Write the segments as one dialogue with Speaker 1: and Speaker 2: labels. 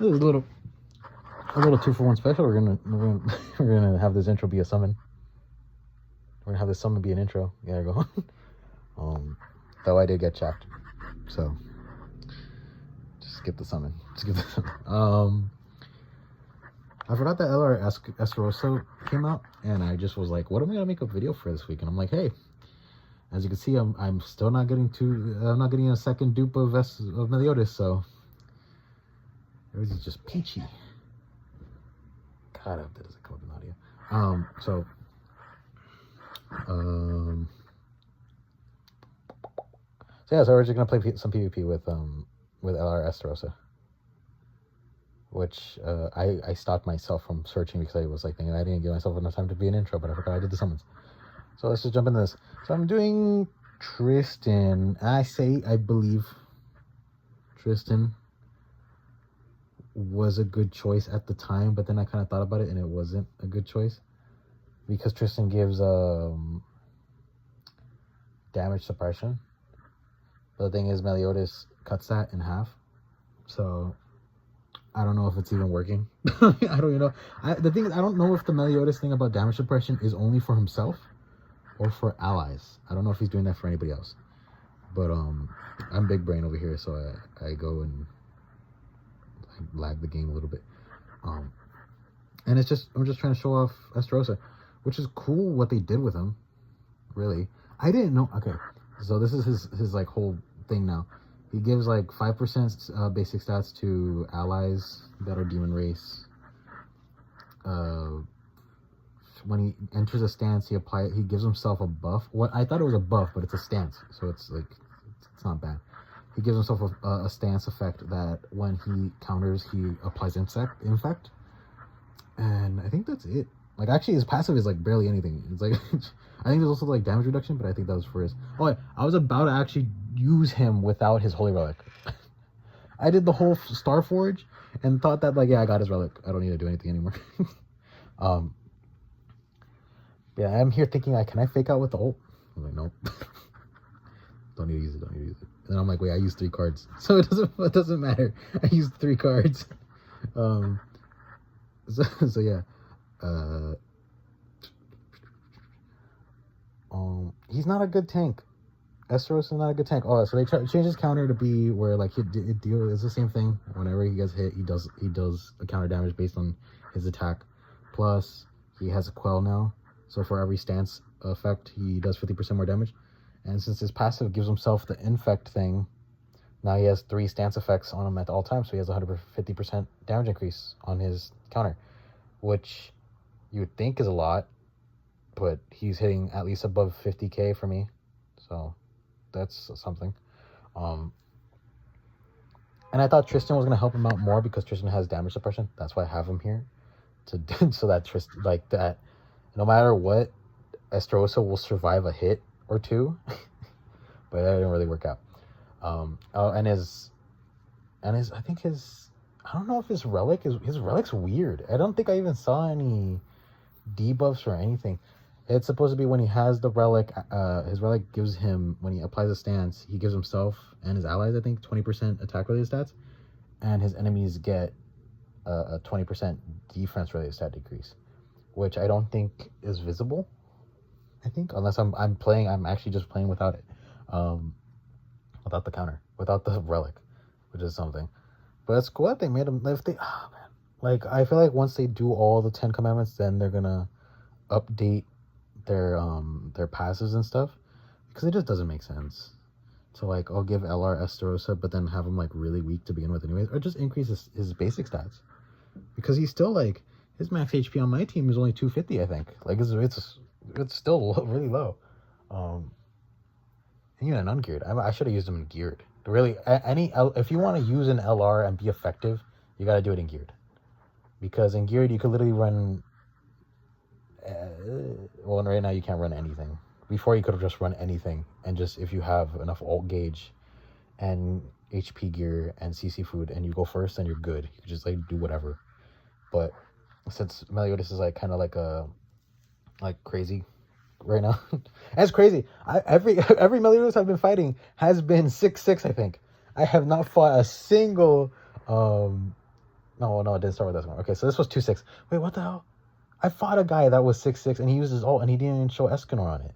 Speaker 1: This is a little 2-for-1 special. We're gonna have this intro be a summon. We're gonna have this summon be an intro. There you go. Though I did get chapped, so just skip the summon. I forgot that LR Estarosa came out, and I just was like, "What am I gonna make a video for this week?" And I'm like, "Hey, as you can see, I'm still not getting I'm not getting a second dupe of Meliodas, so everything's just peachy." God, I hope that doesn't come up in audio. So yeah, so we're just gonna play some PvP with LR Estarosa, which I stopped myself from searching because I was like thinking I didn't give myself enough time to be an intro, but I forgot I did the summons. So let's just jump into this. So I'm doing Tristan. I believe Tristan was a good choice at the time, but then I kind of thought about it and it wasn't a good choice because Tristan gives damage suppression. But the thing is, Meliodas cuts that in half, so I don't know if it's even working. I don't even know. The thing is, I don't know if the Meliodas thing about damage suppression is only for himself or for allies. I don't know if he's doing that for anybody else. But I'm big brain over here, so I go and lag the game a little bit. And I'm just trying to show off Estarosa, which is cool what they did with him. Really, I didn't know. Okay, so this is his like whole thing now. He gives like 5% basic stats to allies that are demon race. When he enters a stance, he gives himself a buff. What I thought it was a buff, but it's a stance, so it's like it's not bad. He gives himself a stance effect that when he counters, he applies infect, and I think that's it. Like actually, his passive is like barely anything. It's like I think there's also like damage reduction, but I think that was for his. Oh, wait, I was about to actually use him without his holy relic. I did the whole Star Forge and thought that like yeah, I got his relic. I don't need to do anything anymore. Yeah, I'm here thinking like, can I fake out with the ult? I'm like, nope. Don't need to use it. And then I'm like, wait, I used 3 cards, so it doesn't matter. I used 3 cards. So yeah. He's not a good tank. Estarosa is not a good tank. Oh, so they changed his counter to be where like it deals the same thing. Whenever he gets hit, he does a counter damage based on his attack. Plus, he has a quell now, so for every stance effect, he does 50% more damage. And since his passive gives himself the infect thing, now he has 3 stance effects on him at all times, so he has 150% damage increase on his counter, which you would think is a lot, but he's hitting at least above 50k for me, so that's something. And I thought Tristan was going to help him out more because Tristan has damage suppression. That's why I have him here, so that Tristan, like that, no matter what, Estarosa will survive a hit or 2, but that didn't really work out. And his I think I don't know if his relic's weird. I don't think I even saw any debuffs or anything. It's supposed to be when he has the relic, his relic gives him, when he applies a stance, he gives himself and his allies, I think, 20% attack related stats, and his enemies get a 20% defense related stat decrease, which I don't think is visible. I think unless I'm actually just playing without it, without the counter, without the relic, which is something. But it's cool that they made him. If they, like I feel like once they do all the 10 commandments, then they're gonna update their passives and stuff, because it just doesn't make sense to like I'll give LR Estarosa but then have him like really weak to begin with anyways, or just increase his basic stats, because he's still like his max HP on my team is only 250, I think. Like it's still really low. And even ungeared, I should have used him in geared. Really, if you want to use an LR and be effective, you got to do it in geared, because in geared you could literally run. Well, right now you can't run anything. Before you could have just run anything, and just if you have enough ult gauge, and HP gear and CC food, and you go first, then you're good. You can just like do whatever. But since Meliodas is like kind of like crazy right now, that's crazy. Every Meliodas I've been fighting has been 6-6. I think I have not fought a single No, it didn't start with Escanor. Okay, so this was 2-6. Wait, what the hell? I fought a guy that was 6-6 and he used his ult and he didn't even show Escanor on it.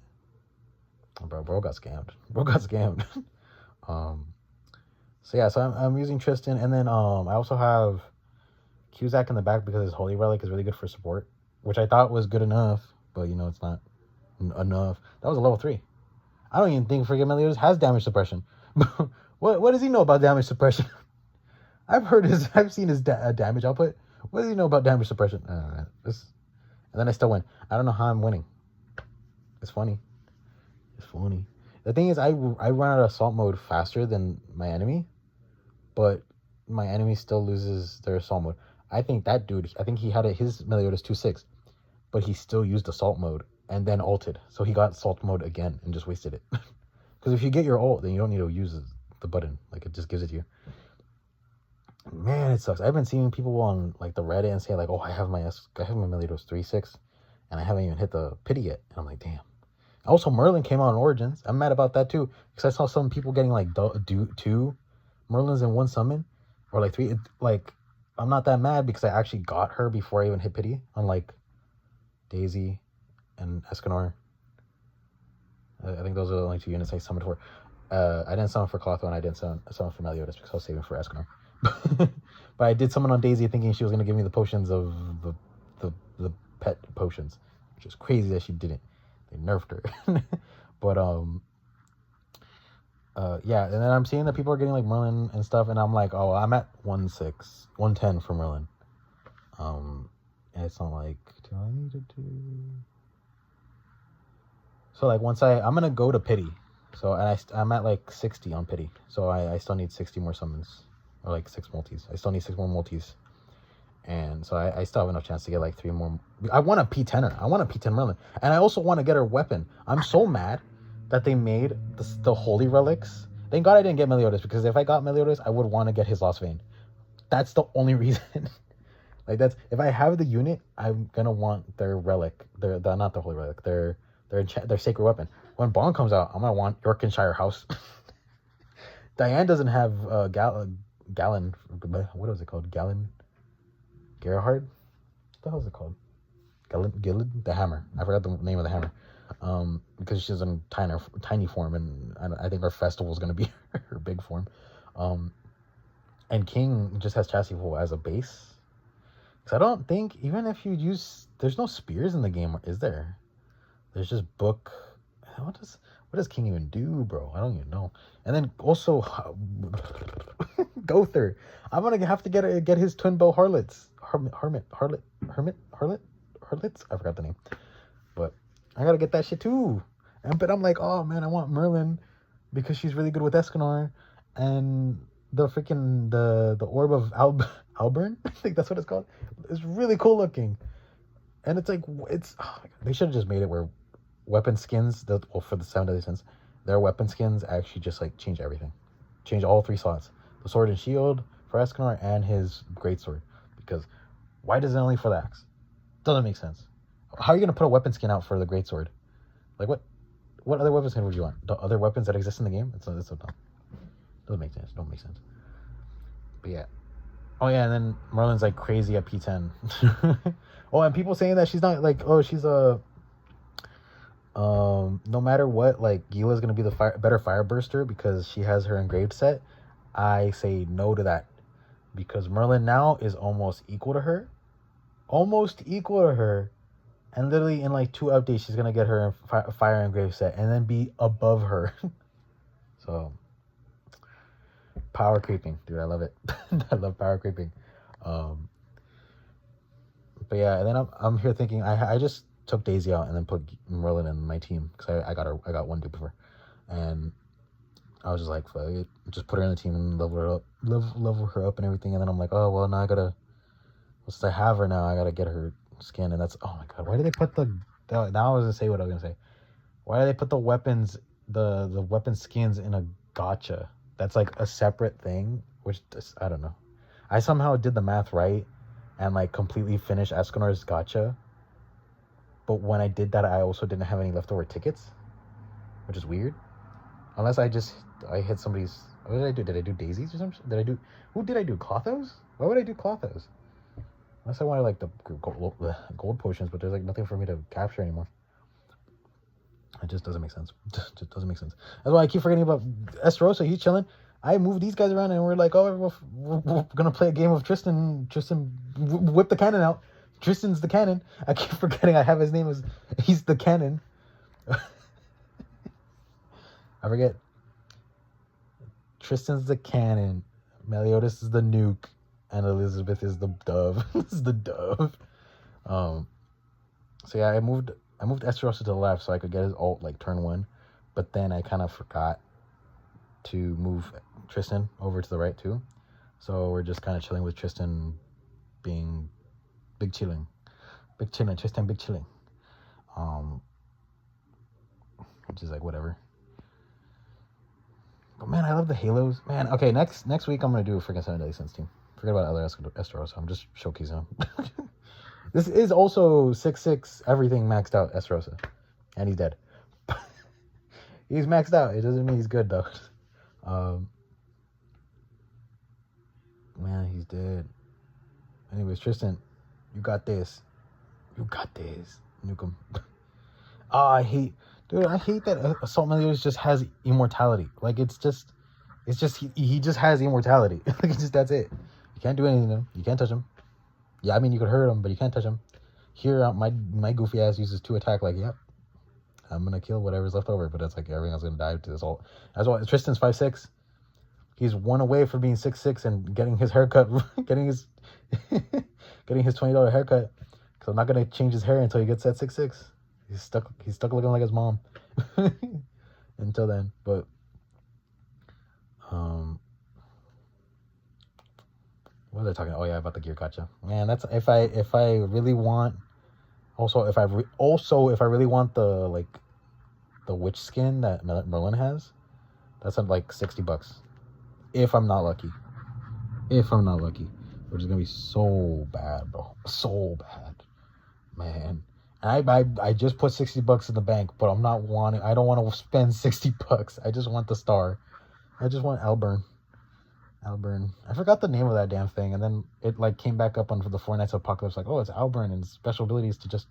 Speaker 1: Bro got scammed. So yeah, so I'm using Tristan, and then I also have Cusack in the back because his Holy Relic is really good for support, which I thought was good enough, but you know it's not enough. That was a level 3. I don't even think freaking Meliodas has damage suppression. What does he know about damage suppression? I've seen his damage output. What does he know about damage suppression? And then I still win. I don't know how I'm winning. It's funny. The thing is, I run out of assault mode faster than my enemy, but my enemy still loses their assault mode. I think that dude, he had his Meliodas 2-6, but he still used assault mode and then ulted. So he got assault mode again and just wasted it. Because if you get your ult, then you don't need to use the button. Like, it just gives it to you. Man, it sucks. I've been seeing people on like the Reddit and say like, oh, I have my Meliodas 3-6, and I haven't even hit the pity yet. And I'm like, damn. Also, Merlin came out in Origins. I'm mad about that too, because I saw some people getting like 2 Merlins in one summon, or like 3. I'm not that mad because I actually got her before I even hit pity, unlike Daisy and Escanor. I think those are the only 2 units I summoned for. I didn't summon for Clotho, and I didn't summon for Meliodas because I was saving for Escanor. But I did summon on Daisy thinking she was going to give me the potions of the pet potions, which is crazy that she didn't. They nerfed her. But yeah, and then I'm seeing that people are getting like Merlin and stuff, and I'm like, oh, I'm at 110 for Merlin. And it's not like, do I need to do? So like once I'm gonna go to pity. So and I'm at like 60 on pity. So I still need 60 more summons, or like 6 multis. I still need 6 more multis. And so I still have enough chance to get like 3 more. I want a P10er. I want a P10 Merlin. And I also want to get her weapon. I'm so mad that they made the Holy Relics. Thank God I didn't get Meliodas, because if I got Meliodas, I would want to get his Lost Vein. That's the only reason. Like, that's, if I have the unit, I'm going to want their relic. They're not the Holy Relic. Their sacred weapon. When Bond comes out, I'm going to want Yorkshire House. Diane doesn't have Gallon. What was it called? Gerhard? What the hell is it called? Gillid? The hammer. I forgot the name of the hammer. Because she's in tiny form, and I think our festival is going to be her big form. And King just has chassis pool as a base. Because I don't think, even if you use, there's no spears in the game, is there? There's just book. What does King even do, bro? I don't even know. And then also, Gother. I'm going to have to get his twin bow Harlots. Harlots? I forgot the name. But I gotta get that shit too. But I'm like, oh man, I want Merlin because she's really good with Escanor, and the freaking the orb of Alburn, I think that's what it's called. It's really cool looking, and it's like they should have just made it where weapon skins for the 7 Deadly Sins, their weapon skins actually just like change everything, change all 3 slots, the sword and shield for Escanor and his greatsword, because why does it only for the axe? Doesn't make sense. How are you gonna put a weapon skin out for the greatsword? Like what other weapon skin would you want? The other weapons that exist in the game? It's so dumb. Doesn't make sense. Don't make sense. But yeah. Oh yeah, and then Merlin's like crazy at P10. Oh, and people saying that she's not like, oh, she's a no matter what, like Gila's gonna be the better fire burster because she has her engraved set. I say no to that, because Merlin now is almost equal to her. And literally in like 2 updates, she's gonna get her fire engraved set and then be above her. So power creeping, dude. I love it. I love power creeping. But yeah, and then I'm here thinking I just took Daisy out and then put Merlin in my team because I got 1 dupe of her, and I was just like, fuck it, just put her in the team and level her up and everything. And then I'm like, oh well, now I gotta, since I have her now, I gotta get her skin. And that's, oh my god, why did they put now I was gonna say what I was gonna say. Why did they put the weapons, the weapon skins in a gacha? That's like a separate thing, which I don't know. I somehow did the math right and like completely finished Escanor's gacha, but when I did that, I also didn't have any leftover tickets, which is weird. Unless I just I hit somebody's. What did I do? Did I do daisies or something? Did I do? Who did I do? Clothos? Why would I do Clothos? Unless I wanted like the gold potions, but there's like nothing for me to capture anymore. It just doesn't make sense. It just doesn't make sense. That's why I keep forgetting about Estarosa. He's chilling. I moved these guys around, and we're like, oh, we're gonna play a game of Tristan. Tristan, whip the cannon out. Tristan's the cannon. I keep forgetting I have his name as he's the cannon. I forget. Tristan's the cannon. Meliodas is the nuke, and Elizabeth is the dove. This is the dove. So yeah, I moved Estarosa to the left so I could get his ult like turn 1, but then I kind of forgot to move Tristan over to the right too. So we're just kind of chilling with Tristan being big chilling. Tristan big chilling. Which is like whatever. But man, I love the Halos. Man, okay, next week I'm gonna do a freaking 7 Deadly Sins team. Forget about other Estarosa. I'm just showcasing him. This is also 6/6 everything maxed out Estarosa. And he's dead. He's maxed out. It doesn't mean he's good though. Man, he's dead. Anyways, Tristan, you got this. You got this. Nuke him. Oh, I hate that Assault Meliodas just has immortality. Like it's just he just has immortality. Like it's just that's it. You can't do anything to him. You can't touch him. Yeah, I mean you could hurt him, but you can't touch him. Here, my goofy ass uses 2 attack. Like, yep, I'm gonna kill whatever's left over. But it's like everything's gonna die to this ult. That's why Tristan's 5/6. He's 1 away from being 6/6 and getting his haircut, getting his $20 haircut. Because I'm not gonna change his hair until he gets that 6/6. He's stuck looking like his mom until then. But what was I talking? Oh yeah, about the gear gotcha. Man, that's if I really want. Also, if I really want the witch skin that Merlin has, that's at like $60. If I'm not lucky. Which is gonna be so bad, bro. So bad, man. I just put $60 in the bank, but I don't want to spend $60. I just want the star. I just want Alburn. I forgot the name of that damn thing, and then it like came back up on the Four Nights of Apocalypse. Like, oh, it's Alburn, and special ability is to just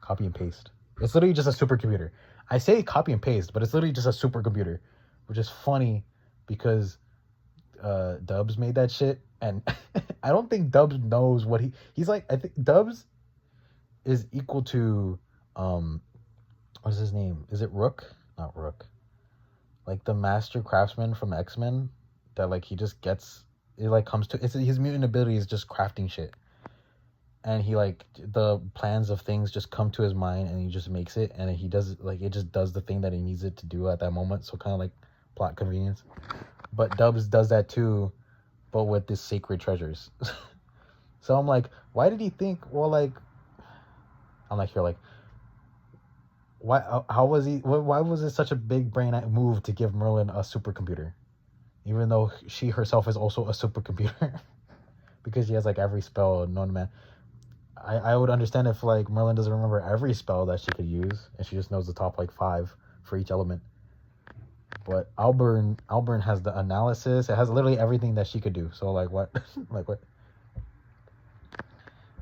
Speaker 1: copy and paste. It's literally just a supercomputer. I say copy and paste, but it's literally just a supercomputer, which is funny because Dubs made that shit, and I don't think Dubs knows what he's like. I think Dubs is equal to what's his name? Is it Rook? Not Rook. Like the master craftsman from X-Men that like he just gets it like comes to his mutant ability is just crafting shit. And he like the plans of things just come to his mind and he just makes it and he does like it just does the thing that he needs it to do at that moment. So kind of like plot convenience. But Dubs does that too, but with this sacred treasures. So I'm like, why did he think? Well, like, I'm like here, like, why? How was he? Why was it such a big brain move to give Merlin a supercomputer, even though she herself is also a supercomputer, because she has like every spell known to man. I would understand if like Merlin doesn't remember every spell that she could use, and she just knows the top like 5 for each element. But Alburn has the analysis. It has literally everything that she could do. So like what? Like what?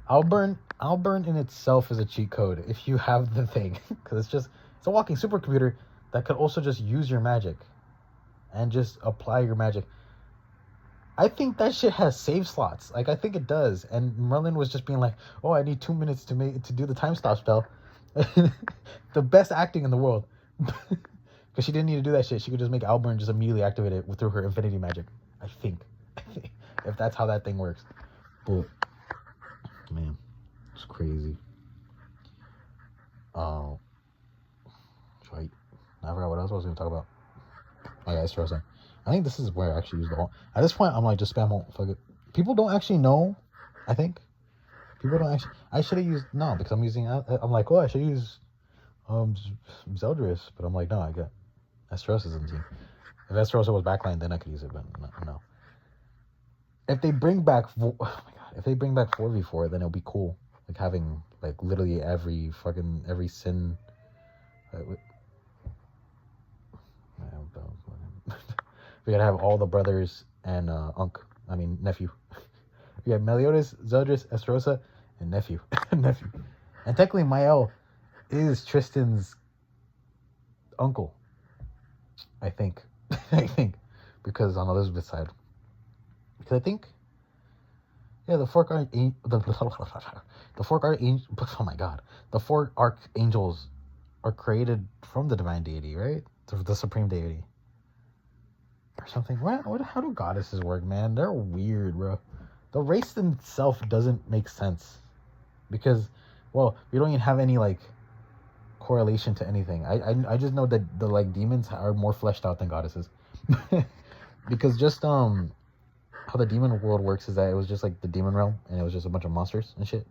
Speaker 1: Alburn in itself is a cheat code if you have the thing, because it's a walking supercomputer that could also just use your magic and just apply your magic. I think that shit has save slots. Like I think it does. And Merlin was just being like, "Oh, I need 2 minutes to do the time stop spell." The best acting in the world. Because she didn't need to do that shit. She could just make Alburn just immediately activate it through her infinity magic. I think. If that's how that thing works. But man, it's crazy. Oh, right. I forgot what else I was going to talk about. Oh yeah, Estarosa. I think this is where I actually use the ult. At this point, I'm like, just spam ult. Fuck it. People don't actually know. I think people don't actually. I should have used because I'm using. I'm like, oh, I should use Zeldris, but I'm like, no, I got Estarosa's in the team. If Estarosa was backline, then I could use it, but no. If they bring back, oh my god, if they bring back 4v4, then it'll be cool. Like having like literally every sin. We gotta have all the brothers and nephew. We have Meliodas, Zeldris, Estarosa, and nephew. Nephew. And technically Mael is Tristan's uncle. I think. I think. Because on Elizabeth's side. Because I think the four archangels are created from the divine deity, right? The supreme deity. Or something. How do goddesses work, man? They're weird, bro. The race itself doesn't make sense. Because, well, we don't even have any, like, correlation to anything. I just know that the, like, demons are more fleshed out than goddesses. Because just, how the demon world works is that it was just, like, the demon realm, and it was just a bunch of monsters and shit.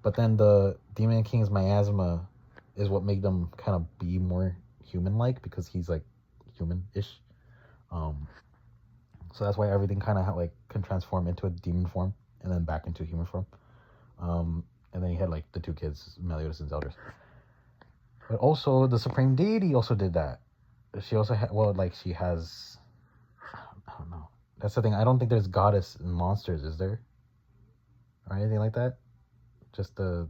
Speaker 1: But then the demon king's miasma is what made them kind of be more human-like, because he's, like, human-ish. So that's why everything kind of like can transform into a demon form and then back into human form. And then you had like the two kids, Meliodas and Zeldris. But also the supreme deity also did that. She also had, well, like she has, I don't know. That's the thing. I don't think there's goddess monsters, is there? Or anything like that? Just the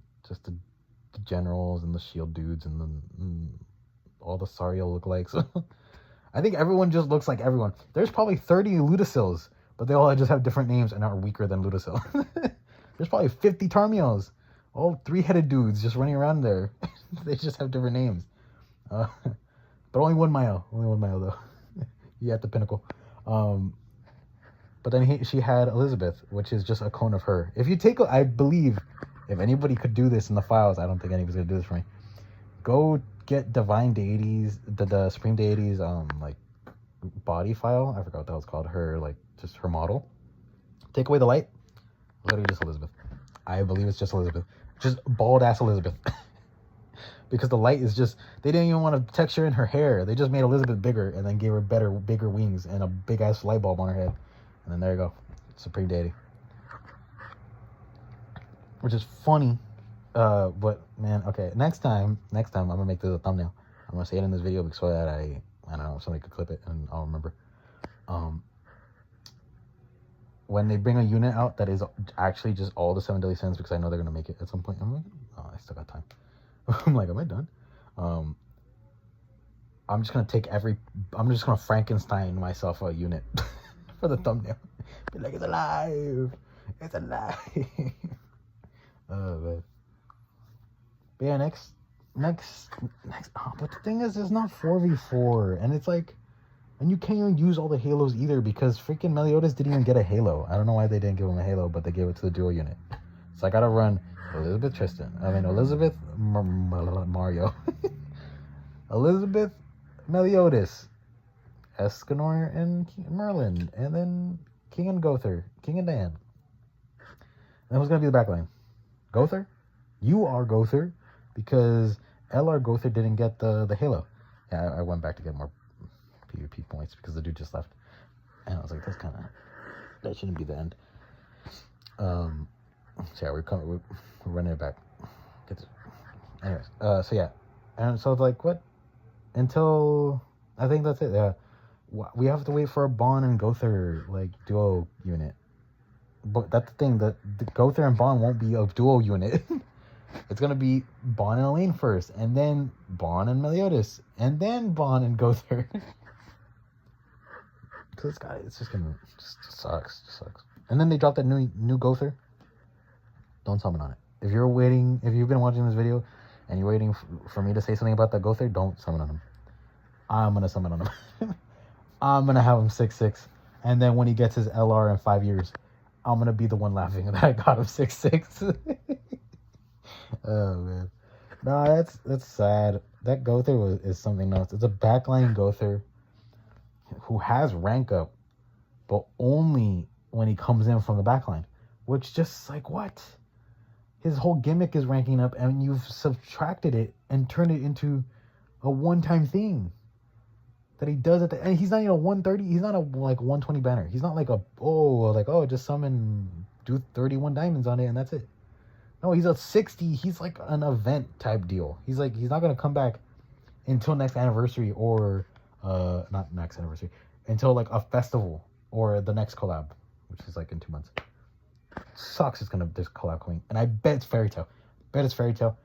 Speaker 1: generals and the shield dudes and all the Sariel lookalikes. I think everyone just looks like everyone. There's probably 30 Ludicils, but they all just have different names and are weaker than Ludicil. There's probably 50 Tarmiels, all three-headed dudes just running around there. They just have different names. But only one Mael. Though. You at the pinnacle. But then she had Elizabeth, which is just a clone of her. If you take, I believe, if anybody could do this in the files, I don't think anybody's going to do this for me. Go get divine deities, the supreme deities, like body file. I forgot what that was called. Her, like, just her model. Take away the light. Literally just Elizabeth. I believe it's just Elizabeth. Just bald ass Elizabeth. Because the light is just, they didn't even want to texture in her hair. They just made Elizabeth bigger and then gave her bigger wings and a big ass light bulb on her head. And then there you go. Supreme deity. Which is funny. But man, okay. Next time I'm gonna make this a thumbnail. I'm gonna say it in this video so that I don't know, if somebody could clip it and I'll remember. When they bring a unit out that is actually just all the 7 deadly sins, because I know they're gonna make it at some point. I'm like, oh, I still got time. I'm like, am I done? I'm just gonna Frankenstein myself a unit for the thumbnail. Be like, it's alive. It's alive. Oh man. But yeah, next. Oh, but the thing is, it's not 4v4, and it's like, and you can't even use all the halos either because freaking Meliodas didn't even get a halo. I don't know why they didn't give him a halo, but they gave it to the duo unit. So I gotta run Elizabeth Mario, Elizabeth Meliodas, Escanor and Merlin, and then King and Gother, King and Dan. And who's gonna be the backline? Gother? You are Gother, because LR Gother didn't get the halo. Yeah, I went back to get more PvP points because the dude just left. And I was like, that shouldn't be the end. So yeah, we're running it back. Anyways, so yeah. And so like, what? Until, I think that's it, yeah. We have to wait for a Bond and Gother, like, duo unit. But that's the thing, the Gother and Bond won't be a duo unit. It's gonna be Bond and Elaine first, and then Bond and Meliodas, and then Bond and Gother. Cause it's just gonna just sucks. And then they dropped that new Gother. Don't summon on it. If you've been watching this video and you're waiting for me to say something about that Gother, don't summon on him. I'm gonna summon on him. I'm gonna have him 6/6, and then when he gets his LR in 5 years, I'm gonna be the one laughing that I got him 6/6. Oh man, no, that's sad. That Gother is something else. It's a backline Gother who has rank up, but only when he comes in from the backline, which just like what? His whole gimmick is ranking up, and you've subtracted it and turned it into a one-time thing that he does at the end. He's not even a 130. He's not a like 120 banner. He's not like just summon, do 31 diamonds on it and that's it. No, he's a 60. He's like an event type deal. He's not gonna come back until next anniversary or not next anniversary, until like a festival or the next collab, which is like in 2 months. Sucks. There's collab coming, and I bet it's Fairy Tail. Bet it's Fairy Tail.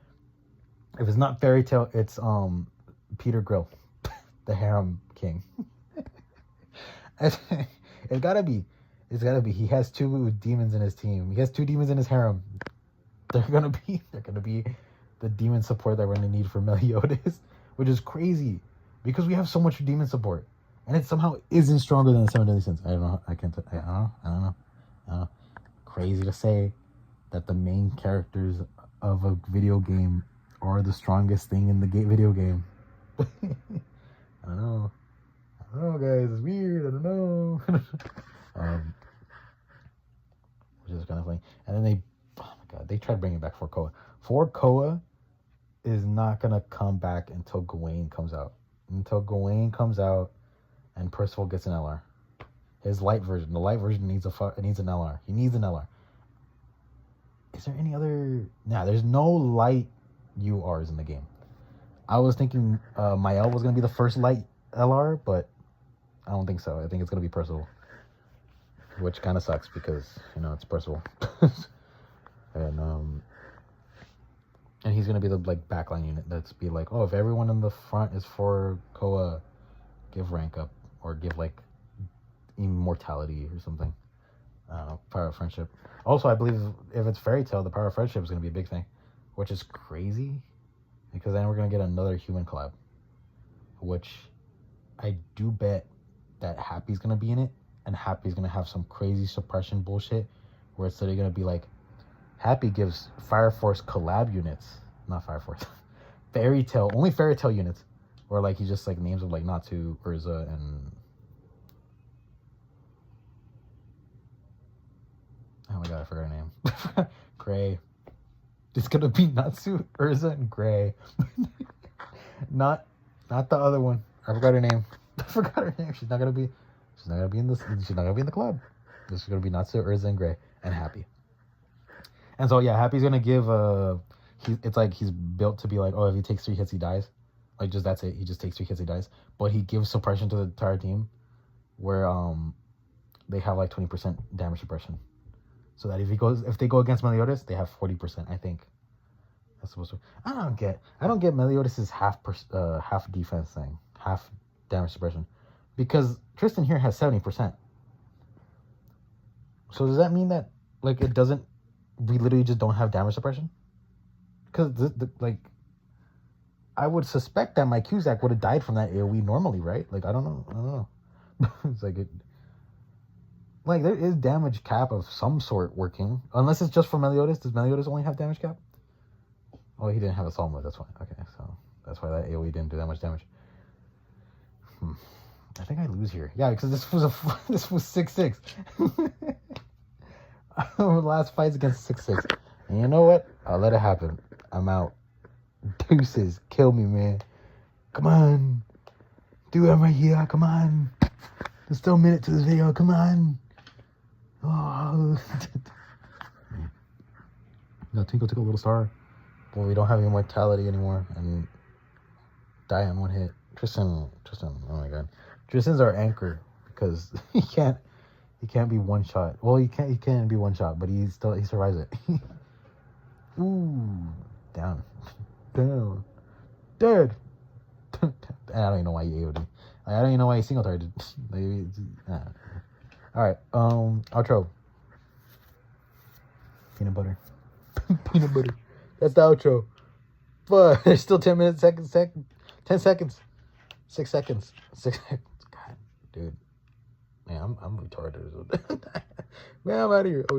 Speaker 1: If it's not Fairy Tail, it's Peter Grill, the harem king. It's gotta be. It's gotta be. He has 2 demons in his team. He has 2 demons in his harem. They're gonna be the demon support that we're gonna need for Meliodas, which is crazy because we have so much demon support, and it somehow isn't stronger than the 7 deadly sins. I don't know. I don't know. Crazy to say that the main characters of a video game are the strongest thing in the video game. I don't know. I don't know, guys. It's weird. I don't know. Which is kind of funny. And then oh my god, they tried bringing back 4 Koa. 4 Koa is not gonna come back until Gawain comes out. Until Gawain comes out, and Percival gets an LR. His light version. The light version needs an LR. He needs an LR. Is there any other? Nah, there's no light URs in the game. I was thinking Mael was gonna be the first light LR, but I don't think so. I think it's gonna be Percival, which kind of sucks because it's Percival, and he's gonna be the like backline unit. That's be like, oh, if everyone in the front is for Koa, give rank up or give like immortality or something. I don't know, power of friendship. Also, I believe if it's Fairy Tail, the power of friendship is gonna be a big thing, which is crazy because then we're gonna get another human collab, which I do bet that Happy's gonna be in it, and Happy's gonna have some crazy suppression bullshit where it's literally gonna be like Happy gives Fire Force collab units, not Fire Force, Fairy Tail, only Fairy Tail units, or like he just like names of like Natsu, Urza, and oh my god, I forgot her name. Gray. It's gonna be Natsu, Urza, and Gray. not the other one. I forgot her name. She's not gonna be in this. She's not gonna be in the club. This is gonna be Natsu, Urza, and Gray, and Happy. And so yeah, Happy's gonna give it's like he's built to be like, oh, if he takes 3 hits, he dies. Like just that's it. He just takes 3 hits, he dies. But he gives suppression to the entire team, where they have like 20% damage suppression. So that if they go against Meliodas, they have 40%. I think that's supposed to. I don't get Meliodas's half defense thing, half damage suppression, because Tristan here has 70%. So does that mean that like it doesn't? We literally just don't have damage suppression? Because like I would suspect that my Cusack would have died from that AoE normally, right? Like I don't know. It's like it. Like, there is damage cap of some sort working. Unless it's just for Meliodas. Does Meliodas only have damage cap? Oh, he didn't have a Soul Mode. That's why. Okay, so that's why that AoE didn't do that much damage. I think I lose here. Yeah, because this was 6-6. Our last fight's against 6-6. And you know what? I'll let it happen. I'm out. Deuces. Kill me, man. Come on. Do it right here. Come on. There's still a minute to this video. Come on. Oh. No, Tinkle took a little star. Well, we don't have immortality anymore. And die on 1 hit. Tristan. Oh my god. Tristan's our anchor because he can't be one shot. Well, he can be one shot, but he survives it. Ooh, down. Dead. I don't even know why he AOD. I don't even know why he single targeted. Alright, outro. Peanut butter. Peanut butter. That's the outro. But there's still 10 minutes, 10 seconds. 6 seconds. 6 seconds. God, dude. Man, I'm retarded. Man, I'm out of here. Oh,